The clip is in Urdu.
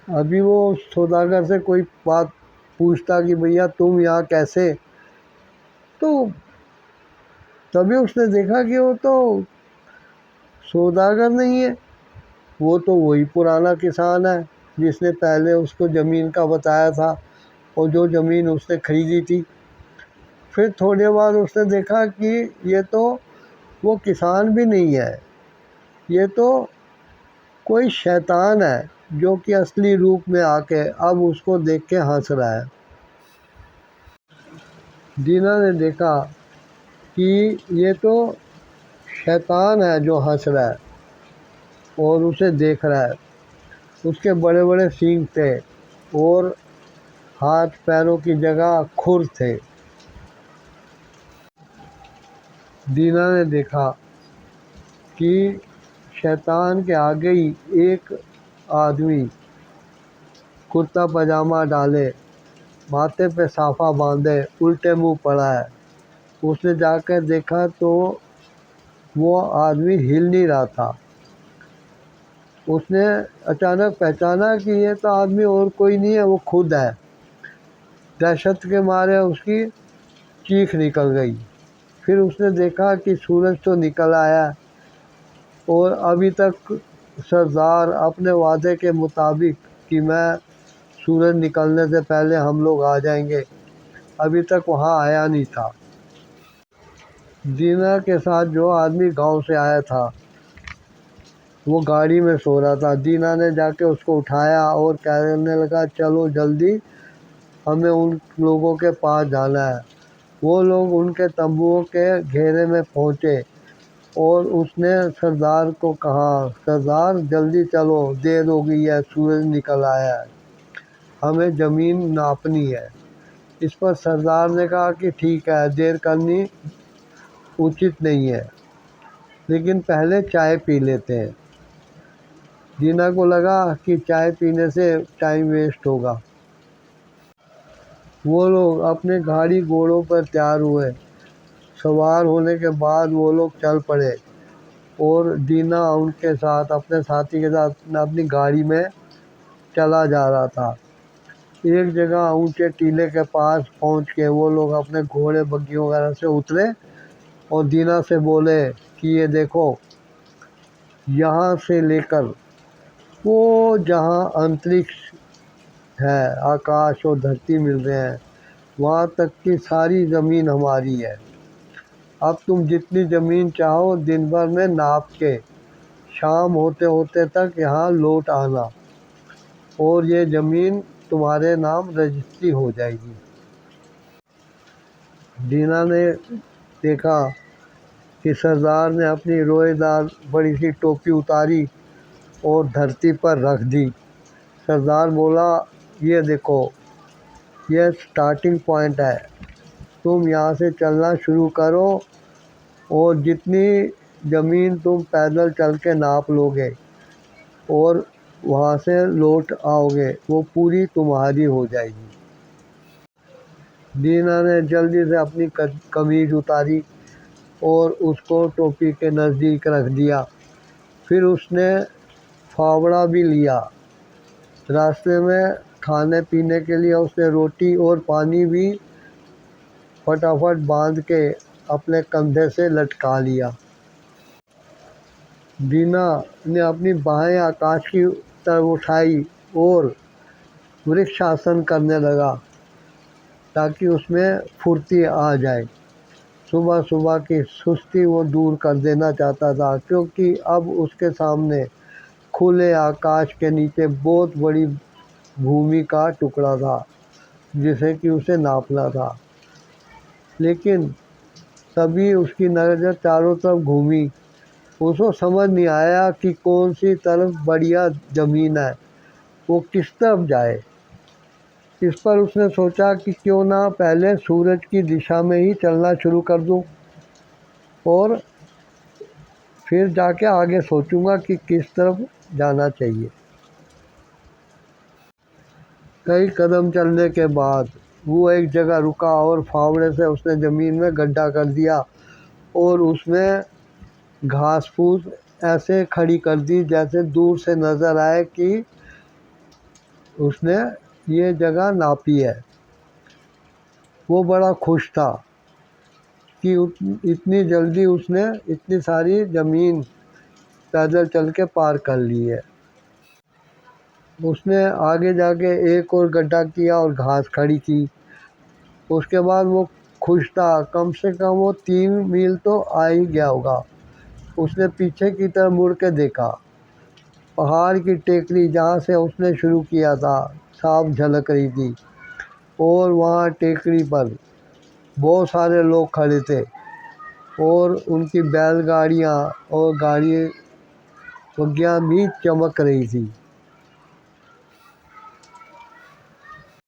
ابھی وہ سوداگر سے کوئی بات پوچھتا کہ بھیا تم یہاں کیسے، تو تبھی اس نے دیکھا کہ وہ تو سوداگر نہیں ہے، وہ تو وہی پرانا کسان ہے جس نے پہلے اس کو زمین کا بتایا تھا اور جو زمین اس نے خریدی تھی۔ پھر تھوڑے بعد اس نے دیکھا کہ یہ تو وہ کسان بھی نہیں ہے، یہ تو کوئی شیطان ہے جو کہ اصلی روپ میں آ کے اب اس کو دیکھ کے ہنس رہا ہے۔ دینا نے دیکھا کہ یہ تو شیطان ہے جو ہنس رہا ہے اور اسے دیکھ رہا ہے۔ اس کے بڑے بڑے سینگ تھے اور ہاتھ پیروں کی جگہ کھر تھے۔ دینا نے دیکھا کہ شیطان کے آگے ہی ایک آدمی کرتا پاجامہ ڈالے، ماتھے پہ صافہ باندھے، الٹے منہ پڑا ہے۔ اس نے جا کر دیکھا تو وہ آدمی ہل نہیں رہا تھا۔ اس نے اچانک پہچانا کہ یہ تو آدمی اور کوئی نہیں ہے، وہ خود ہے۔ دہشت کے مارے اس کی چیخ نکل گئی۔ پھر اس نے دیکھا کہ سورج تو نکل آیا اور ابھی تک سردار اپنے وعدے کے مطابق کہ میں سورج نکلنے سے پہلے ہم لوگ آ جائیں گے، ابھی تک وہاں آیا نہیں تھا۔ دینا کے ساتھ جو آدمی گاؤں سے آیا تھا وہ گاڑی میں سو رہا تھا۔ دینا نے جا کے اس کو اٹھایا اور کہنے لگا چلو جلدی، ہمیں ان لوگوں کے پاس جانا ہے۔ وہ لوگ ان کے تمبوؤں کے گھیرے میں پہنچے اور اس نے سردار کو کہا سردار جلدی چلو، دیر ہو گئی ہے، سورج نکل آیا ہے، ہمیں زمین ناپنی ہے۔ اس پر سردار نے کہا کہ ٹھیک ہے، دیر کرنی اچت نہیں ہے، لیکن پہلے چائے پی لیتے ہیں۔ دینا کو لگا کہ چائے پینے سے ٹائم ویسٹ ہوگا۔ وہ لوگ اپنے گاڑی گھوڑوں پر تیار ہوئے۔ سوار ہونے کے بعد وہ لوگ چل پڑے اور دینا ان کے ساتھ اپنے ساتھی کے ساتھ اپنی گاڑی میں چلا جا رہا تھا۔ ایک جگہ اونچے ٹیلے کے پاس پہنچ کے وہ لوگ اپنے گھوڑے بگھی وغیرہ سے اترے اور دینا سے بولے کہ یہ دیکھو، یہاں سے لے کر وہ جہاں انترکش ہے، آکاش اور دھرتی مل رہے ہیں، وہاں تک کی ساری زمین ہماری ہے۔ اب تم جتنی زمین چاہو دن بھر میں ناپ کے شام ہوتے ہوتے تک یہاں لوٹ آنا اور یہ زمین تمہارے نام رجسٹری ہو جائے گی۔ دینا نے دیکھا کہ سردار نے اپنی روئے دار بڑی سی ٹوپی اتاری اور دھرتی پر رکھ دی۔ سردار بولا یہ دیکھو، یہ سٹارٹنگ پوائنٹ ہے، تم یہاں سے چلنا شروع کرو اور جتنی زمین تم پیدل چل کے ناپ لو گے اور وہاں سے لوٹ آؤ گے وہ پوری تمہاری ہو جائے گی۔ دینا نے جلدی سے اپنی قمیض اتاری اور اس کو ٹوپی کے نزدیک رکھ دیا۔ پھر اس نے پھاوڑا بھی لیا۔ راستے میں کھانے پینے کے لیے اس نے روٹی اور پانی بھی فٹافٹ باندھ کے اپنے کندھے سے لٹکا لیا۔ دینا نے اپنی باہیں آکاش کی طرف اٹھائی اور ورکش آسن کرنے لگا تاکہ اس میں پھرتی آ جائے۔ صبح صبح کی سستی وہ دور کر دینا چاہتا تھا کیونکہ اب اس کے سامنے کھلے آکاش کے نیچے بہت بڑی بھومی کا ٹکڑا تھا جسے کہ اسے ناپنا تھا۔ لیکن تبھی اس کی نظر چاروں طرف گھومی، اس کو سمجھ نہیں آیا کہ کون سی طرف بڑھیا زمین ہے، وہ کس طرف جائے۔ اس پر اس نے سوچا کہ کیوں نہ پہلے سورج کی دشا میں ہی چلنا شروع کر دوں اور پھر جا کے آگے سوچوں گا کہ کس طرف جانا چاہیے۔ کئی قدم چلنے کے بعد وہ ایک جگہ رکا اور پھاوڑے سے اس نے زمین میں گڈھا کر دیا اور اس میں گھاس پھوس ایسے کھڑی کر دی جیسے دور سے نظر آئے کہ اس نے یہ جگہ ناپی ہے۔ وہ بڑا خوش تھا کہ اتنی جلدی اس نے اتنی ساری زمین پیدل چل کے پار کر لی ہے۔ اس نے آگے جا کے ایک اور گڈھا کیا اور گھاس کھڑی کی۔ اس کے بعد وہ خوش تھا، کم سے کم وہ 3 میل تو آ ہی گیا ہوگا۔ اس نے پیچھے کی طرف مڑ کے دیکھا، پہاڑ کی ٹیکری جہاں سے اس نے شروع کیا تھا صاف جھلک رہی تھی، اور وہاں ٹیکری پر بہت سارے لوگ کھڑے تھے، اور ان کی بیل گاڑیاں اور گاڑی بگیاں بھی چمک رہی تھی۔